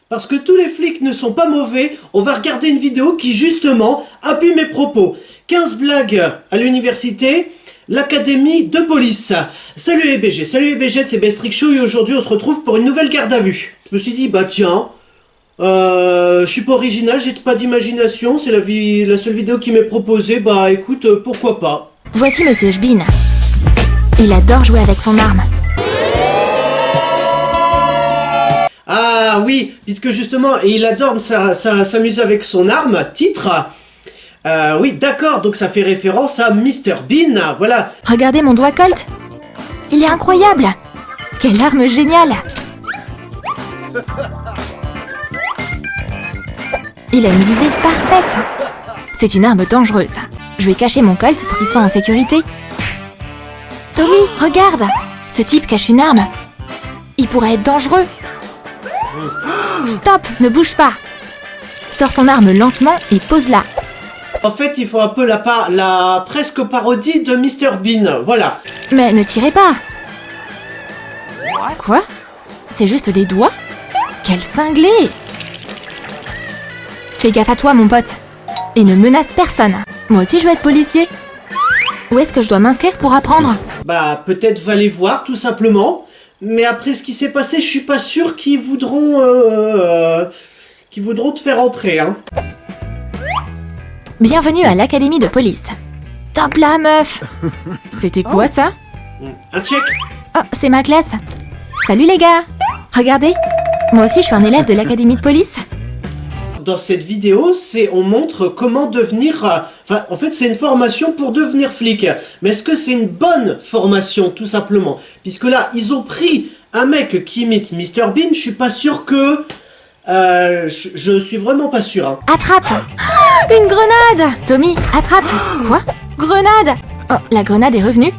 Parce que tous les flics ne sont pas mauvais, on va regarder une vidéo qui justement appuie mes propos. 15 blagues à l'université, l'académie de police. Salut les BG, c'est Bestrick Show et aujourd'hui on se retrouve pour une nouvelle garde à vue. Je me suis dit, bah tiens, je suis pas original, j'ai pas d'imagination, c'est la seule vidéo qui m'est proposée, bah écoute, pourquoi pas. Voici Monsieur Shbin. Il adore jouer avec son arme. Ah oui, puisque justement, il adore s'amuser avec son arme, titre. Oui, d'accord, donc ça fait référence à Mr Bean, voilà. Regardez mon doigt Colt. Il est incroyable. Quelle arme géniale. Il a une visée parfaite. C'est une arme dangereuse. Je vais cacher mon Colt pour qu'il soit en sécurité. Tommy, regarde. Ce type cache une arme. Il pourrait être dangereux. Stop, ne bouge pas. Sors ton arme lentement et pose-la. En fait, il faut un peu la presque parodie de Mr Bean, voilà. Mais ne tirez pas. Quoi? C'est juste des doigts? Quel cinglé! Fais gaffe à toi, mon pote. Et ne menace personne. Moi aussi, je veux être policier. Où est-ce que je dois m'inscrire pour apprendre? Bah, peut-être va les voir, tout simplement. Mais après ce qui s'est passé, je suis pas sûr qu'ils voudront te faire entrer, hein. Bienvenue à l'académie de police. Top la meuf! C'était quoi ça? Un check. Oh, c'est ma classe. Salut les gars! Regardez, moi aussi je suis un élève de l'académie de police. Dans cette vidéo, on montre comment devenir... en fait, c'est une formation pour devenir flic. Mais est-ce que c'est une bonne formation, tout simplement? Puisque là, ils ont pris un mec qui imite Mr Bean, je suis pas sûr que... je suis vraiment pas sûr, hein. Attrape! Une grenade! Tommy, attrape! Quoi? Grenade! Oh, la grenade est revenue.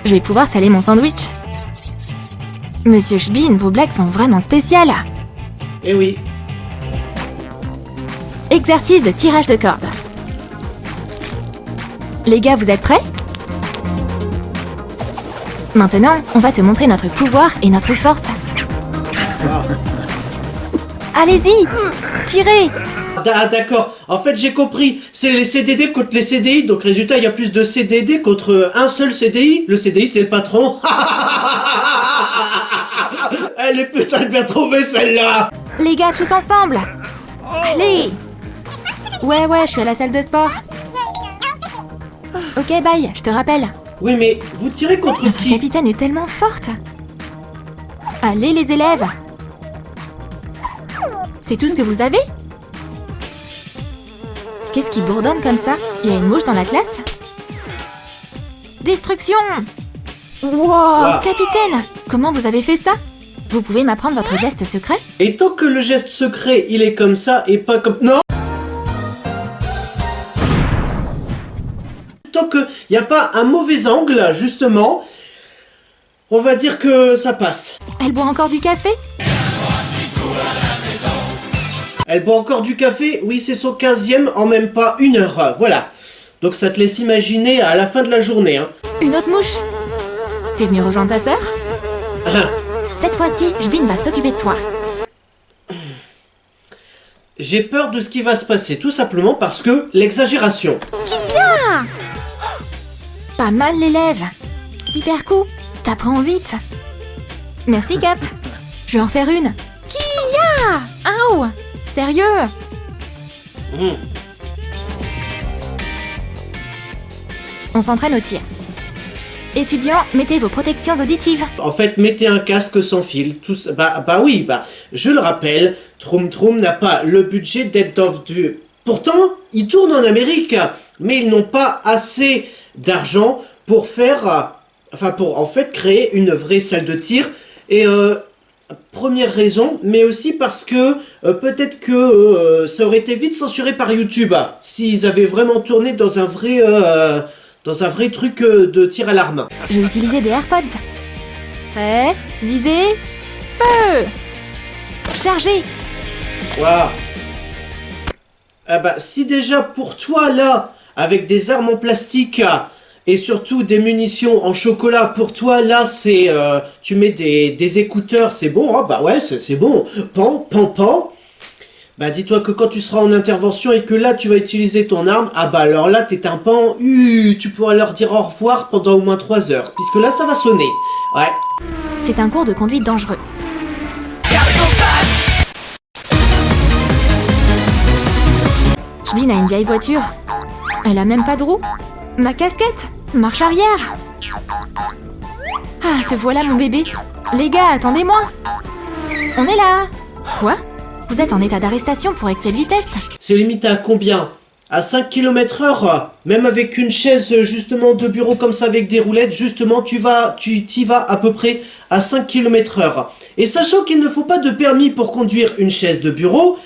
Je vais pouvoir saler mon sandwich. Monsieur Shbin, vos blagues sont vraiment spéciales. Eh oui. Exercice de tirage de corde. Les gars, vous êtes prêts? Maintenant, on va te montrer notre pouvoir et notre force. Allez-y! Tirez! Ah d'accord, en fait j'ai compris, c'est les CDD contre les CDI, donc résultat il y a plus de CDD contre un seul CDI, le CDI c'est le patron. Elle est putain bien trouvée celle-là. Les gars, tous ensemble! Allez! Ouais, je suis à la salle de sport. Ok, bye, je te rappelle. Oui mais vous tirez contre Notre qui? capitaine est tellement forte. Allez les élèves! C'est tout ce que vous avez? Qu'est-ce qui bourdonne comme ça? Il y a une mouche dans la classe? Destruction! Wow, capitaine! Comment vous avez fait ça? Vous pouvez m'apprendre votre geste secret? Et tant que le geste secret il est comme ça et pas comme... Non! Tant qu'il n'y a pas un mauvais angle, justement, on va dire que ça passe. Elle boit encore du café? Elle boit encore du café, oui c'est son 15e en même pas 1 heure, voilà. Donc ça te laisse imaginer à la fin de la journée, hein. Une autre mouche? T'es venu rejoindre ta sœur? Cette fois-ci, Shbin va s'occuper de toi. J'ai peur de ce qui va se passer, tout simplement parce que l'exagération. Kia! Pas mal l'élève. Super coup, t'apprends vite. Merci Cap. Je vais en faire une. Kia! Ow! Sérieux? On s'entraîne au tir. Étudiants, mettez vos protections auditives. En fait, mettez un casque sans fil. Tous, oui, je le rappelle, Troum Troum n'a pas le budget d'être dans du... Pourtant, ils tournent en Amérique, mais ils n'ont pas assez d'argent pour faire... pour en fait créer une vraie salle de tir. Et première raison, mais aussi parce que peut-être que ça aurait été vite censuré par YouTube s'ils avaient vraiment tourné dans un vrai truc de tir à l'arme. Je vais utiliser des AirPods. Prêt? Visez? Feu! Chargez! Waouh! Ah bah, si déjà pour toi là, avec des armes en plastique Et surtout des munitions en chocolat pour toi, là c'est... tu mets des écouteurs, c'est bon, oh bah ouais c'est bon. Pan, pan, pan. Bah dis-toi que quand tu seras en intervention et que là tu vas utiliser ton arme, ah bah alors là t'es un pan, tu pourras leur dire au revoir pendant au moins 3 heures. Puisque là ça va sonner. Ouais. C'est un cours de conduite dangereux. Shbin a une vieille voiture. Elle a même pas de roue. Ma casquette. Marche arrière. Ah, te voilà mon bébé. Les gars, attendez-moi. On est là. Quoi? Vous êtes en état d'arrestation pour excès de vitesse. C'est limité à combien? À 5 km/h? Même avec une chaise justement de bureau comme ça avec des roulettes, justement tu t'y vas à peu près à 5 km/h. Et sachant qu'il ne faut pas de permis pour conduire une chaise de bureau,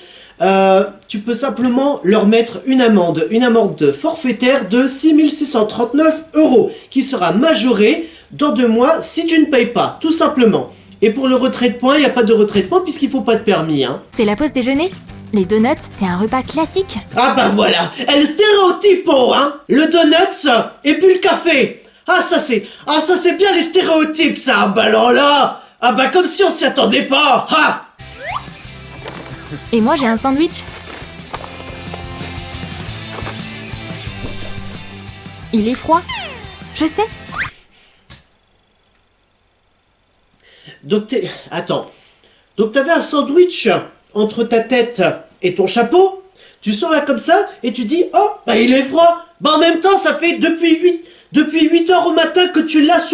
tu peux simplement leur mettre une amende forfaitaire de 6 639 €, qui sera majorée dans 2 mois si tu ne payes pas, tout simplement. Et pour le retrait de points, il n'y a pas de retrait de points puisqu'il ne faut pas de permis, hein. C'est la pause déjeuner. Les donuts, c'est un repas classique. Ah bah voilà, elle stéréotypo, hein. Le donuts et puis le café. Ah ça c'est bien les stéréotypes, ça. Ah bah alors là, ah bah comme si on s'y attendait pas. Ah. Et moi, j'ai un sandwich. Il est froid. Je sais. Donc attends. Donc t'avais un sandwich entre ta tête et ton chapeau. Tu sors là comme ça et tu dis oh bah il est froid. Bah en même temps ça fait depuis 8 heures au matin que tu l'as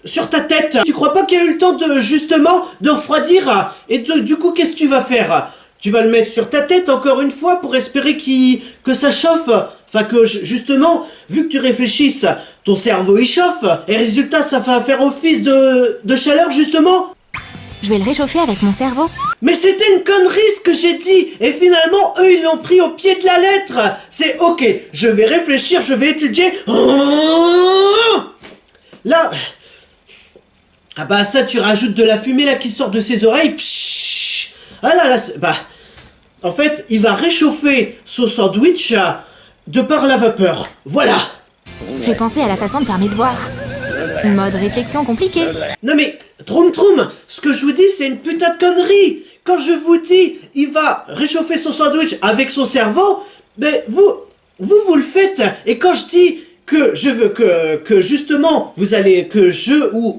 sur ta tête. Tu crois pas qu'il y a eu le temps de refroidir? Et du coup qu'est-ce que tu vas faire? Tu vas le mettre sur ta tête encore une fois pour espérer que ça chauffe. Enfin que justement, vu que tu réfléchisses, ton cerveau il chauffe. Et résultat, ça va faire office de chaleur justement. Je vais le réchauffer avec mon cerveau. Mais c'était une connerie ce que j'ai dit. Et finalement, eux ils l'ont pris au pied de la lettre. C'est ok, je vais réfléchir, je vais étudier. Là... Ah bah ça, tu rajoutes de la fumée là qui sort de ses oreilles. Pshhh. Ah là, bah... En fait, il va réchauffer son sandwich de par la vapeur. Voilà. J'ai pensé à la façon de faire mes devoirs. Mode réflexion compliquée. Non mais, Troum, ce que je vous dis, c'est une putain de connerie. Quand je vous dis, il va réchauffer son sandwich avec son cerveau, ben vous le faites. Et quand je dis que je veux que justement,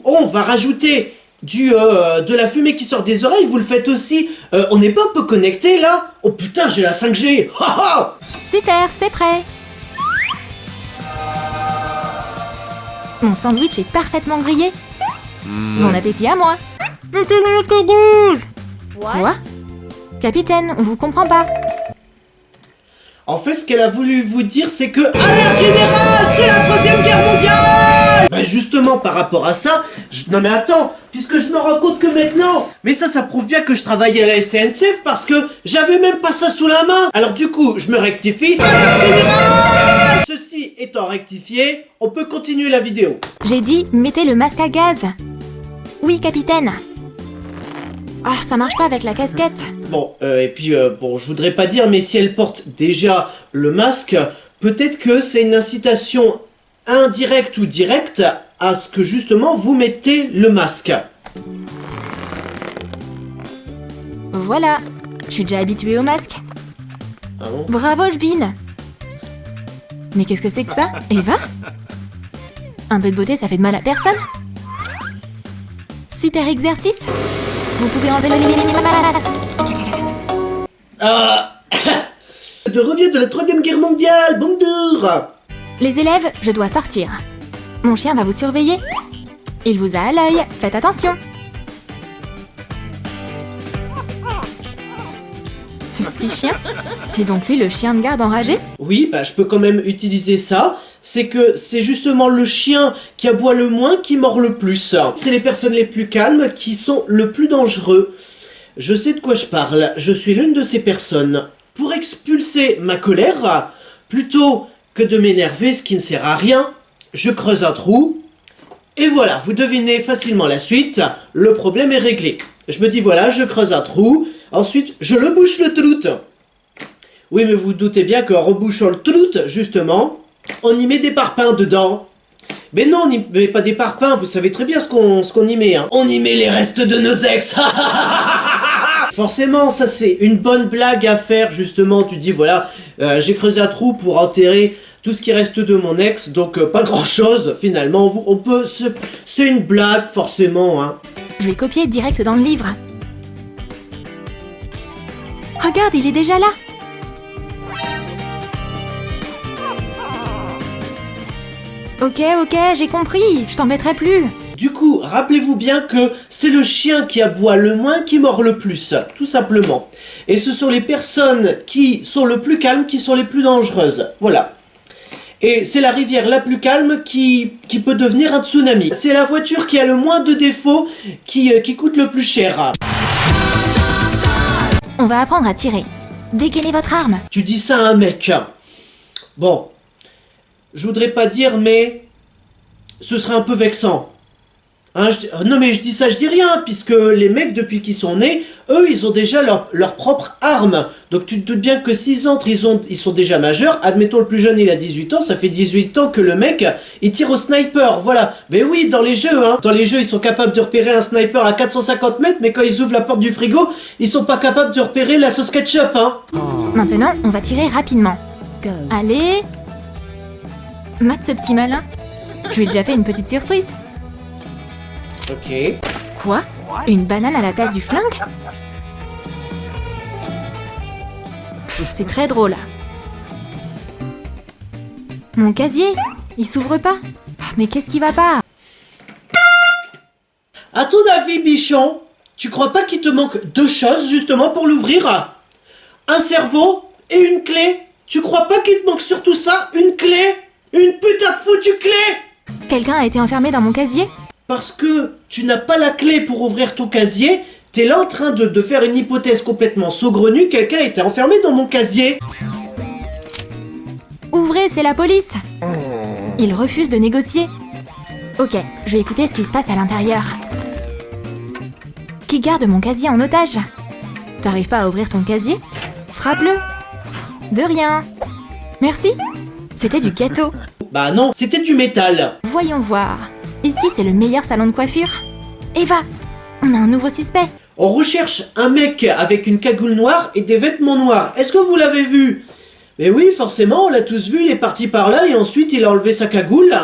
on va rajouter de la fumée qui sort des oreilles, vous le faites aussi. On n'est pas un peu connecté là? Oh putain, j'ai la 5G. Super, c'est prêt. Mon sandwich est parfaitement grillé. Bon appétit à moi. Mettez le masque à gaz. Quoi? Capitaine, on vous comprend pas. En fait, ce qu'elle a voulu vous dire, c'est que... Alerte générale, c'est la 3e guerre mondiale. Bah justement, par rapport à ça... Non mais attends, puisque je me rends compte que maintenant... Mais ça prouve bien que je travaillais à la SNCF, parce que j'avais même pas ça sous la main. Alors du coup, je me rectifie. Alerte générale. Ceci étant rectifié, on peut continuer la vidéo. J'ai dit, mettez le masque à gaz. Oui, capitaine. Ah, ça marche pas avec la casquette. Bon, et puis, bon, je voudrais pas dire, mais si elle porte déjà le masque, peut-être que c'est une incitation indirecte ou directe à ce que, justement, vous mettez le masque. Voilà, je suis déjà habituée au masque. Ah bon? Bravo, Shbin. Mais qu'est-ce que c'est que ça? Eva? Un peu de beauté, ça fait de mal à personne. Super exercice. Vous pouvez enlever le... De revient de la 3e guerre mondiale, bonjour. Les élèves, je dois sortir. Mon chien va vous surveiller. Il vous a à l'œil, faites attention. Ce petit chien, c'est donc lui le chien de garde enragé? Oui, bah je peux quand même utiliser ça. C'est que c'est justement le chien qui aboie le moins qui mord le plus. C'est les personnes les plus calmes qui sont le plus dangereux. Je sais de quoi je parle, je suis l'une de ces personnes. Pour expulser ma colère, plutôt que de m'énerver, ce qui ne sert à rien, je creuse un trou. Et voilà, vous devinez facilement la suite, le problème est réglé. Je me dis voilà, je creuse un trou, ensuite je le bouche le troute. Oui, mais vous doutez bien qu'en rebouchant le troute, justement, on y met des parpaings dedans. Mais non, on n'y met pas des parpaings, vous savez très bien ce qu'on y met. Hein. On y met les restes de nos ex. Forcément, ça c'est une bonne blague à faire, justement. Tu dis, voilà, j'ai creusé un trou pour enterrer tout ce qui reste de mon ex, donc pas grand-chose, finalement. On peut... C'est une blague, forcément. Hein. Je vais copier direct dans le livre. Regarde, il est déjà là. Ok, j'ai compris, je t'embêterai plus. Du coup, rappelez-vous bien que c'est le chien qui aboie le moins qui mord le plus, tout simplement. Et ce sont les personnes qui sont le plus calmes qui sont les plus dangereuses, voilà. Et c'est la rivière la plus calme qui peut devenir un tsunami. C'est la voiture qui a le moins de défauts qui coûte le plus cher. On va apprendre à tirer. Dégainez votre arme. Tu dis ça à un mec. Bon, je voudrais pas dire, mais ce serait un peu vexant. Hein, non mais je dis ça, je dis rien, puisque les mecs, depuis qu'ils sont nés, eux, ils ont déjà leur propre arme. Donc tu te doutes bien que s'ils entrent, ils sont déjà majeurs. Admettons, le plus jeune, il a 18 ans, ça fait 18 ans que le mec, il tire au sniper, voilà. Mais oui, dans les jeux, hein. Dans les jeux, ils sont capables de repérer un sniper à 450 mètres, mais quand ils ouvrent la porte du frigo, ils sont pas capables de repérer la sauce ketchup, hein. Maintenant, on va tirer rapidement. Allez. Mate ce petit malin. Je lui ai déjà fait une petite surprise. Ok. Quoi? Une banane à la place du flingue? C'est très drôle. Mon casier, il s'ouvre pas. Mais qu'est-ce qui va pas? À ton avis, Bichon, tu crois pas qu'il te manque deux choses justement pour l'ouvrir? Un cerveau et une clé. Tu crois pas qu'il te manque surtout ça? Une clé? Une putain de foutue clé! Quelqu'un a été enfermé dans mon casier? Parce que tu n'as pas la clé pour ouvrir ton casier, t'es là en train de faire une hypothèse complètement saugrenue, quelqu'un a été enfermé dans mon casier. Ouvrez, c'est la police. Il refuse de négocier. Ok, je vais écouter ce qui se passe à l'intérieur. Qui garde mon casier en otage? T'arrives pas à ouvrir ton casier? Frappe-le. De rien. Merci. C'était du gâteau. Bah non, c'était du métal. Voyons voir. Ici, c'est le meilleur salon de coiffure. Eva, on a un nouveau suspect. On recherche un mec avec une cagoule noire et des vêtements noirs. Est-ce que vous l'avez vu? Mais oui, forcément, on l'a tous vu, il est parti par là et ensuite il a enlevé sa cagoule,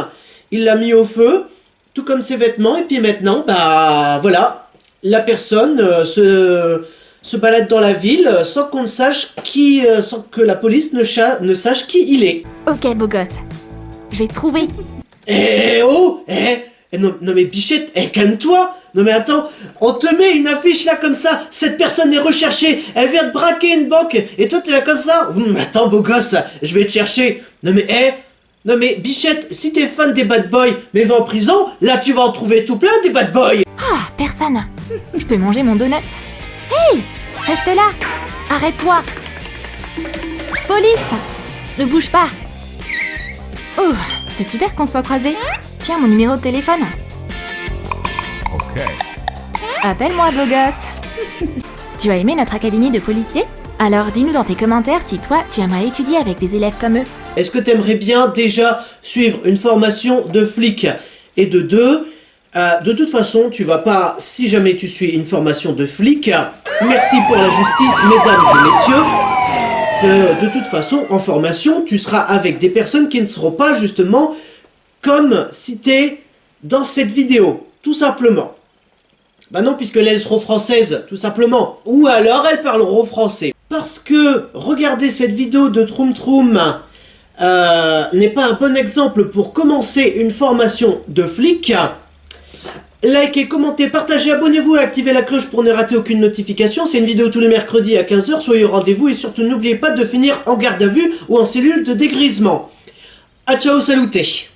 il l'a mis au feu, tout comme ses vêtements, et puis maintenant, bah voilà, la personne se balade dans la ville sans qu'on ne sache qui, sans que la police ne sache qui il est. Ok, beau gosse. Je vais te trouver. Non mais Bichette, calme-toi. Non mais attends, on te met une affiche là comme ça, cette personne est recherchée, elle vient de braquer une banque, et toi t'es là comme ça. Attends beau gosse, je vais te chercher. Non mais Bichette, si t'es fan des bad boys, mais va en prison, là tu vas en trouver tout plein des bad boys. Ah, personne. Je peux manger mon donut. Hey, reste là. Arrête-toi. Police, ne bouge pas. Oh, c'est super qu'on soit croisés. Tiens, mon numéro de téléphone. Ok. Appelle-moi, beau gosse. Tu as aimé notre académie de policiers? Alors dis-nous dans tes commentaires si toi, tu aimerais étudier avec des élèves comme eux. Est-ce que t'aimerais bien déjà suivre une formation de flic? Et de deux, de toute façon, tu vas pas, si jamais tu suis une formation de flic, merci pour la justice, mesdames et messieurs. De toute façon, en formation, tu seras avec des personnes qui ne seront pas justement comme citées dans cette vidéo, tout simplement. Bah non, puisque elles seront françaises, tout simplement. Ou alors elles parleront français. Parce que regarder cette vidéo de Troum Troum n'est pas un bon exemple pour commencer une formation de flic. Likez, commentez, partagez, abonnez-vous et activez la cloche pour ne rater aucune notification. C'est une vidéo tous les mercredis à 15 h, soyez au rendez-vous et surtout n'oubliez pas de finir en garde à vue ou en cellule de dégrisement. A ciao, saluté.